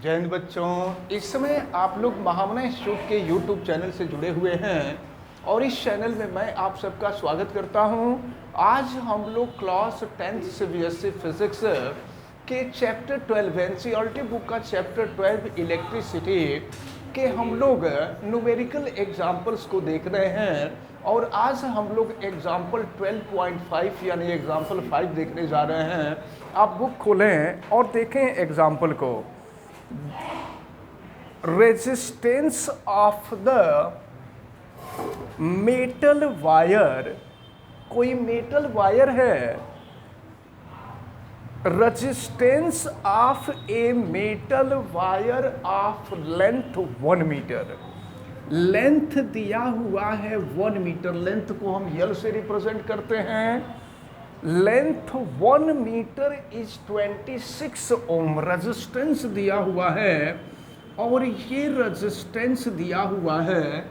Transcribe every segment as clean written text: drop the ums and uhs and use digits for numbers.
जय हिंद बच्चों। इस समय आप लोग महामना इंस्टीट्यूट के यूट्यूब चैनल से जुड़े हुए हैं और इस चैनल में मैं आप सबका स्वागत करता हूं। आज हम लोग क्लास 10th से बीएससी फिजिक्स के चैप्टर 12 एनसीईआरटी बुक का चैप्टर 12 इलेक्ट्रिसिटी के हम लोग न्यूमेरिकल एग्जाम्पल्स को देख रहे हैं और आज हम लोग एग्जाम्पल 12.5 यानी एग्जाम्पल 5 देखने जा रहे हैं। आप बुक खोलें और देखें एग्जाम्पल को। Resistance of the metal wire, कोई मेटल वायर है, resistance of a metal wire of length 1 metre. Length दिया हुआ है 1 मीटर, लेंथ को हम यल से रिप्रेजेंट करते हैं। Length 1 metre is 26 ohm resistance दिया हुआ है और ये रेजिस्टेंस दिया हुआ है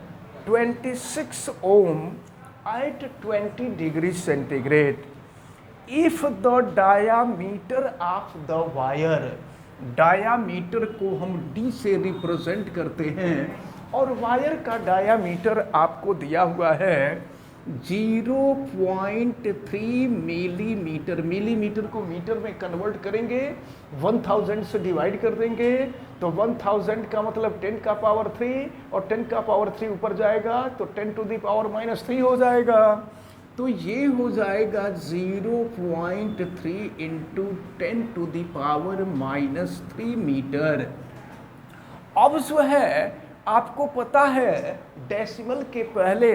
26 ohm at 20 degree centigrade. If the diameter of the wire, diameter को हम डी से रिप्रेजेंट करते हैं और वायर का डायामीटर आपको दिया हुआ है 0.3 मिलीमीटर। मिलीमीटर को मीटर में कन्वर्ट करेंगे, 1000 से डिवाइड कर देंगे तो 1000 का मतलब 10 का पावर 3 और 10 का पावर 3 ऊपर जाएगा तो 10 टू द पावर -3 हो जाएगा। तो ये हो जाएगा 0.3 into 10 to the power -3 metre. अब जो है आपको पता है डेसिमल के पहले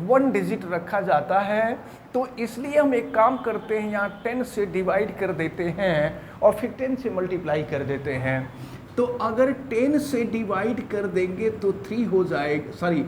1 डिजिट रखा जाता है, तो इसलिए हम एक काम करते हैं, यहाँ 10 से डिवाइड कर देते हैं और फिर 10 से मल्टीप्लाई कर देते हैं। तो अगर 10 से डिवाइड कर देंगे तो 3 हो जाएगा, सॉरी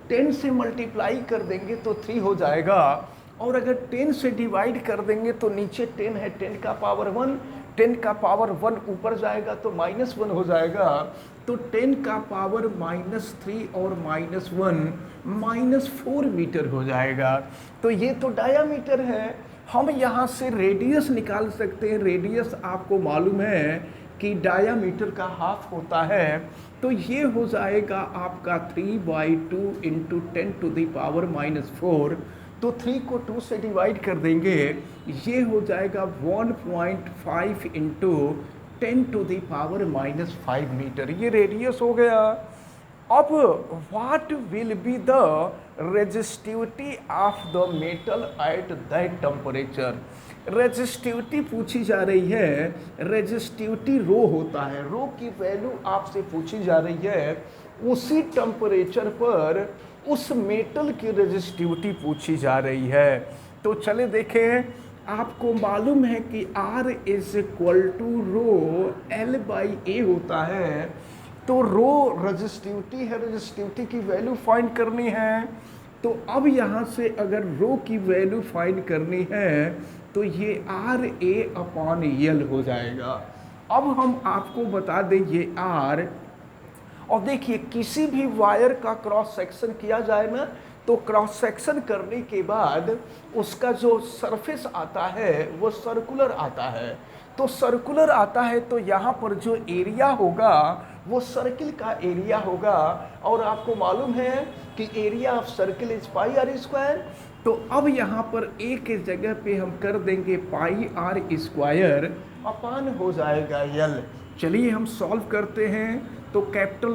10 से मल्टीप्लाई कर देंगे तो 3 हो जाएगा और अगर 10 से डिवाइड कर देंगे तो नीचे 10 है, 10 का पावर 1, 10 का पावर 1 ऊपर जाएगा तो -1 हो जाएगा। तो 10 का पावर -3 और -1 -4 मीटर हो जाएगा। तो ये तो डायामीटर है। हम यहाँ से रेडियस निकाल सकते हैं। रेडियस आपको मालूम है कि डायामीटर का हाफ होता है, तो ये हो जाएगा आपका 3/2 इंटू 10 टू द पावर -4। तो 3 को 2 से डिवाइड कर देंगे, ये हो जाएगा 1.5 into 10 to the power -5 metre. ये रेडियस हो गया। अब what will be the resistivity of the metal at that temperature. Resistivity पूछी जा रही है। रेजिस्टिविटी रो होता है, रो की वैल्यू आपसे पूछी जा रही है। उसी टेम्परेचर पर उस मेटल की रेजिस्टिविटी पूछी जा रही है। तो चले देखें, आपको मालूम है कि R is equal to rho L/A होता है। तो रो रेजिस्टिविटी है, रेजिस्टिविटी की वैल्यू फाइंड करनी है। तो अब यहाँ से अगर रो की वैल्यू फाइंड करनी है तो ये RA/L हो जाएगा। अब हम आपको बता दें ये R, और देखिए किसी भी वायर का क्रॉस सेक्शन किया जाए ना, तो क्रॉस सेक्शन करने के बाद उसका जो सरफेस आता है वो सर्कुलर आता है। तो सर्कुलर आता है तो यहाँ पर जो एरिया होगा वो सर्किल का एरिया होगा और आपको मालूम है कि area of circle is πr²। तो अब यहाँ पर a के जगह पे हम कर देंगे πr² अपान हो जाएगा l। चलिए हम सॉल्व करते हैं। तो कैपिटल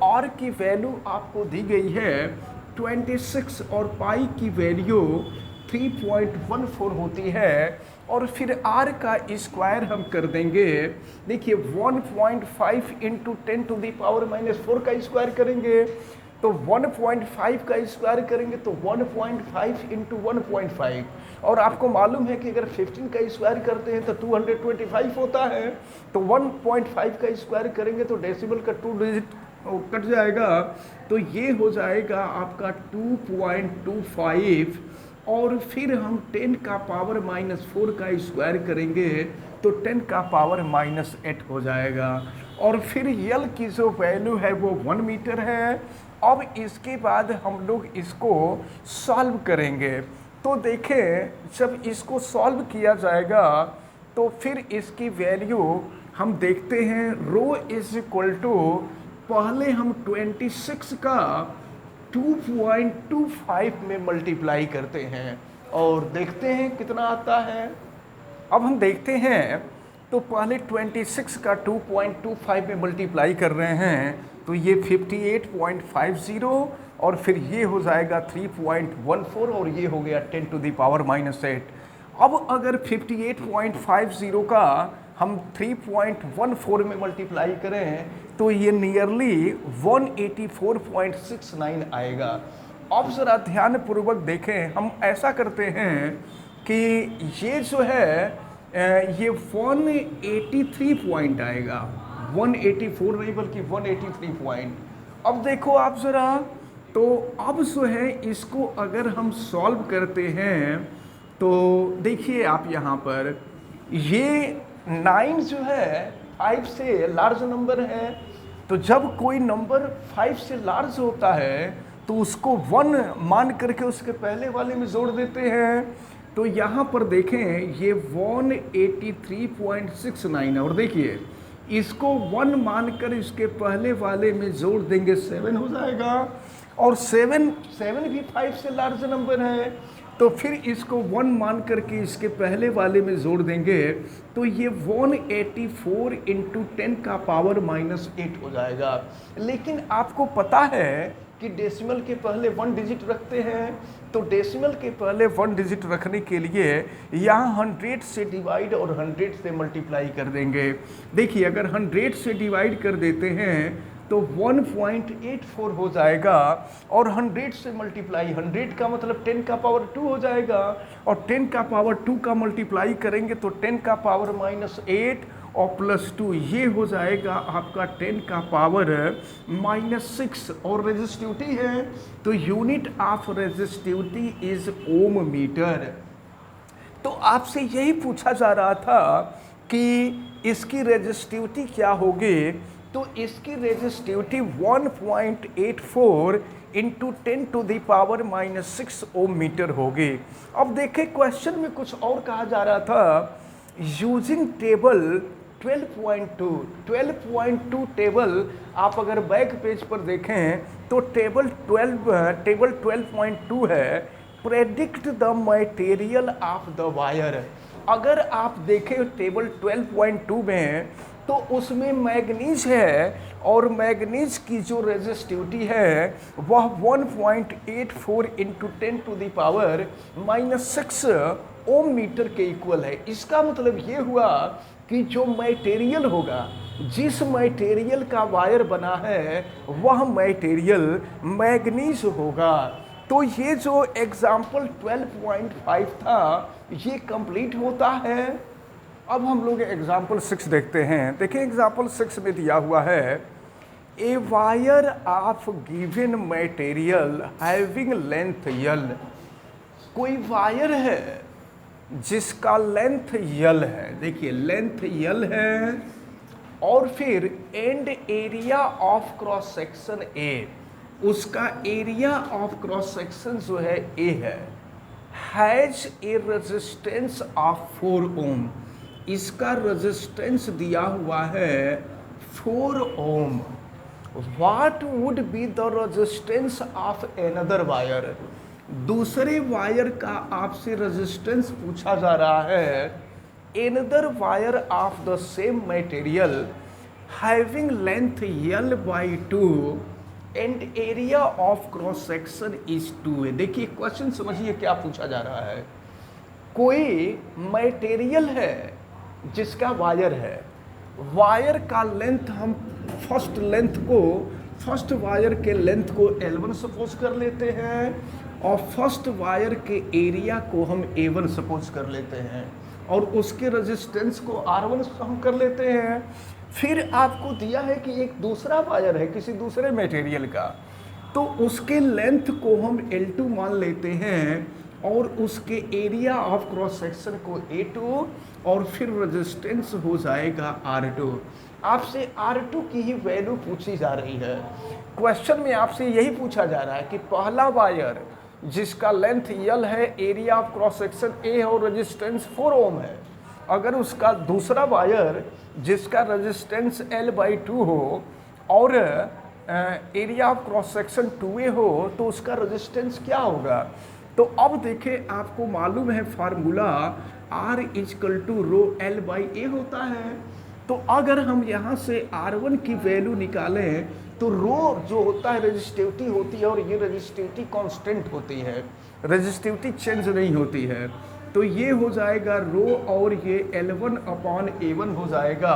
R की वैल्यू आपको दी गई है 26 और पाई की वैल्यू 3.14 होती है और फिर R का स्क्वायर हम कर देंगे। देखिए 1.5 इंटू 10 टू द पावर -4 का स्क्वायर करेंगे तो 1.5 का स्क्वायर करेंगे तो 1.5 इंटू 1.5, और आपको मालूम है कि अगर 15 का स्क्वायर करते हैं तो 225 होता है। तो 1.5 का स्क्वायर करेंगे तो डेसिमल का 2 डिजिट कट जाएगा, तो ये हो जाएगा आपका 2.25 और फिर हम 10 का पावर -4 का स्क्वायर करेंगे तो 10 का पावर -8 हो जाएगा और फिर यल की जो वैल्यू है वो 1 मीटर है। अब इसके बाद हम लोग इसको सॉल्व करेंगे। तो देखें जब इसको सॉल्व किया जाएगा तो फिर इसकी वैल्यू हम देखते हैं रो इज इक्वल टू, पहले हम 26 का 2.25 में मल्टीप्लाई करते हैं और देखते हैं कितना आता है। अब हम देखते हैं तो पहले 26 का 2.25 में मल्टीप्लाई कर रहे हैं तो ये 58.50 और फिर ये हो जाएगा 3.14 और ये हो गया 10 टू द पावर -8। अब अगर 58.50 का हम 3.14 में मल्टीप्लाई करें तो ये नियरली 184.69 आएगा। अब जरा ध्यानपूर्वक देखें, हम ऐसा करते हैं कि ये जो है ये 183 पॉइंट आएगा, 184 नहीं बल्कि 183 पॉइंट। अब देखो आप जरा, तो अब जो है इसको अगर हम सॉल्व करते हैं तो देखिए आप यहाँ पर ये 9 जो है 5 से लार्ज नंबर है, तो जब कोई नंबर 5 से लार्ज होता है तो उसको 1 मान करके उसके पहले वाले में जोड़ देते हैं। तो यहाँ पर देखें ये 183.69 है और देखिए इसको 1 मानकर इसके पहले वाले में जोड़ देंगे 7 हो जाएगा, और 7 भी 5 से लार्ज नंबर है तो फिर इसको 1 मान करके इसके पहले वाले में जोड़ देंगे तो ये 184 इंटू 10 का पावर -8 हो जाएगा। लेकिन आपको पता है कि डेसिमल के पहले 1 डिजिट रखते हैं, तो डेसिमल के पहले 1 डिजिट रखने के लिए यहाँ 100 से डिवाइड और 100 से मल्टीप्लाई कर देंगे। देखिए अगर 100 से डिवाइड कर देते हैं तो 1.84 हो जाएगा और 100 से मल्टीप्लाई, 100 का मतलब 10 का पावर 2 हो जाएगा और 10 का पावर 2 का मल्टीप्लाई करेंगे तो 10 का पावर -8 और +2 ये हो जाएगा आपका 10 का पावर -6 और रेजिस्टिविटी है तो unit of resistivity is ohm metre. तो आपसे यही पूछा जा रहा था कि इसकी रेजिस्टिविटी क्या होगी, तो इसकी resistivity 1.84 into 10 to the power -6 ohm metre होगी। अब देखें क्वेश्चन में कुछ और कहा जा रहा था, यूजिंग टेबल 12.2 टेबल, आप अगर बैक पेज पर देखें तो टेबल 12.2 है, predict the material of the wire. अगर आप देखें टेबल 12.2 में तो उसमें मैग्नीज है और मैग्नीज की जो रेजिस्टिविटी है वह 1.84 into 10 to the power -6 ohm metre के इक्वल है। इसका मतलब ये हुआ कि जो मटेरियल होगा, जिस मटेरियल का वायर बना है वह मटेरियल मैग्नीज होगा। तो ये जो एग्जाम्पल 12.5 था ये कंप्लीट होता है। अब हम लोग एग्जाम्पल 6 देखते हैं। देखिए एग्जाम्पल 6 में दिया हुआ है, a wire of given material having length L. कोई वायर है जिसका लेंथ यल है, देखिए लेंथ यल है और फिर and area of cross section A, उसका एरिया ऑफ क्रॉस सेक्शन जो है ए है, has a resistance of 4 ohm, इसका रेजिस्टेंस दिया हुआ है 4 ohm. What would be the resistance of another wire, दूसरे वायर का आपसे रेजिस्टेंस पूछा जा रहा है। Another wire of the same material having length L by 2 and area of cross section is 2 है। देखिए क्वेश्चन समझिए क्या पूछा जा रहा है। कोई मटेरियल है जिसका वायर है, वायर का लेंथ हम फर्स्ट वायर के लेंथ को L1 सपोज कर लेते हैं और फर्स्ट वायर के एरिया को हम A1 सपोज कर लेते हैं और उसके रेजिस्टेंस को R1 हम कर लेते हैं। फिर आपको दिया है कि एक दूसरा वायर है किसी दूसरे मटेरियल का, तो उसके लेंथ को हम L2 मान लेते हैं और उसके एरिया ऑफ क्रॉस सेक्शन को A2 और फिर रेजिस्टेंस हो जाएगा R2। आपसे R2 की ही वैल्यू पूछी जा रही है। क्वेश्चन में आपसे यही पूछा जा रहा है कि पहला वायर जिसका लेंथ यल है, एरिया ऑफ क्रॉस सेक्शन ए है और रेजिस्टेंस 4 ओम है, अगर उसका दूसरा वायर जिसका रेजिस्टेंस L/2 हो और area of cross section 2a हो तो उसका रेजिस्टेंस क्या होगा। तो अब देखें, आपको मालूम है फार्मूला R = ρL/a होता है। तो अगर हम यहाँ से R1 की वैल्यू निकालें तो रो जो होता है रेजिस्टिविटी होती है और ये रेजिस्टिविटी कांस्टेंट होती है, रेजिस्टिविटी चेंज नहीं होती है। तो ये हो जाएगा रो और ये L1/A1 हो जाएगा।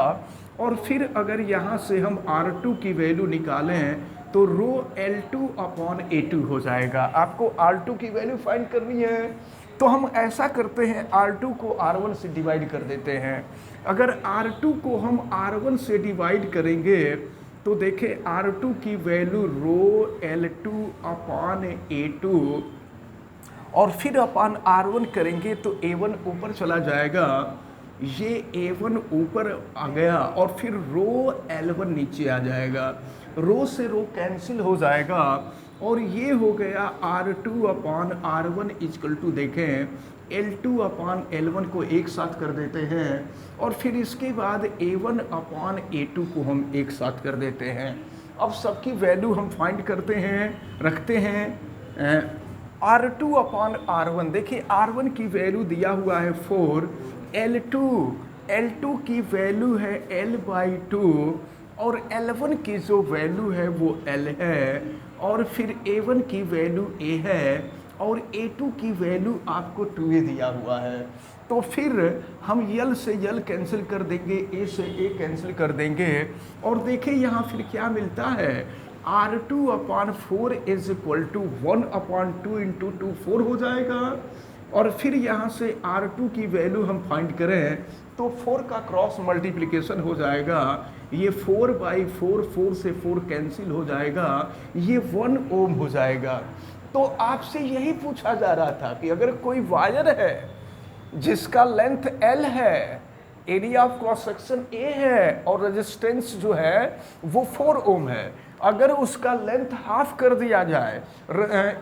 और फिर अगर यहाँ से हम R2 की वैल्यू निकालें तो रो L2/A2 हो जाएगा। आपको R2 की वैल्यू फाइंड करनी है तो हम ऐसा करते हैं, R2 को R1 से डिवाइड कर देते हैं। अगर R2 को हम R1 से डिवाइड करेंगे तो देखें R2 की वैल्यू रो L2/A2 और फिर अपन R1 करेंगे तो A1 ऊपर चला जाएगा, ये A1 ऊपर आ गया और फिर रो L1 नीचे आ जाएगा, रो से रो कैंसिल हो जाएगा और ये हो गया R2/R1 = देखें L2/L1 को एक साथ कर देते हैं और फिर इसके बाद A1/A2 को हम एक साथ कर देते हैं। अब सबकी वैल्यू हम फाइंड करते हैं, रखते हैं। R2/R1 देखिए, R1 की वैल्यू दिया हुआ है 4, L2 की वैल्यू है L/2 और L1 की जो वैल्यू है वो L है और फिर A1 की वैल्यू A है और A2 की वैल्यू आपको 2A दिया हुआ है। तो फिर हम L से L कैंसिल कर देंगे, A से A कैंसिल कर देंगे और देखिए यहाँ फिर क्या मिलता है, R2/4 = 1/2 × 2 4 हो जाएगा। और फिर यहाँ से R2 की वैल्यू हम फाइंड करें तो 4 का क्रॉस मल्टीप्लिकेशन हो जाएगा, ये 4/4, 4 से 4 कैंसिल हो जाएगा, ये 1 ओम हो जाएगा। तो आपसे यही पूछा जा रहा था कि अगर कोई वायर है जिसका लेंथ L है, area of cross section A है और रेजिस्टेंस जो है वो 4 ओम है, अगर उसका लेंथ हाफ कर दिया जाए,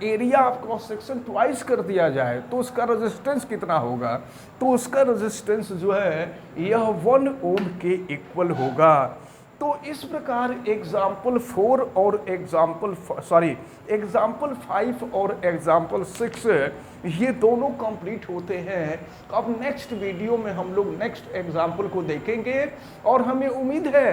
area of cross section twice कर दिया जाए तो उसका रेजिस्टेंस कितना होगा, तो उसका रेजिस्टेंस जो है यह 1 ओम के इक्वल होगा। तो इस प्रकार एग्जाम्पल 4 और एग्जाम्पल 5 और एग्जाम्पल 6 ये दोनों कंप्लीट होते हैं। अब नेक्स्ट वीडियो में हम लोग नेक्स्ट एग्जाम्पल को देखेंगे और हमें उम्मीद है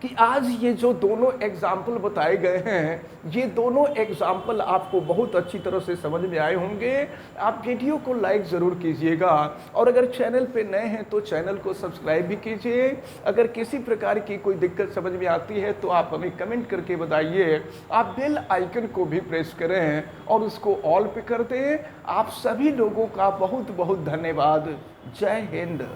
कि आज ये जो दोनों एग्जाम्पल बताए गए हैं ये दोनों एग्जाम्पल आपको बहुत अच्छी तरह से समझ में आए होंगे। आप वीडियो को लाइक ज़रूर कीजिएगा और अगर चैनल पे नए हैं तो चैनल को सब्सक्राइब भी कीजिए। अगर किसी प्रकार की कोई दिक्कत समझ में आती है तो आप हमें कमेंट करके बताइए। आप बेल आइकन को भी प्रेस करें और उसको ऑल पे कर दें। आप सभी लोगों का बहुत बहुत धन्यवाद। जय हिंद।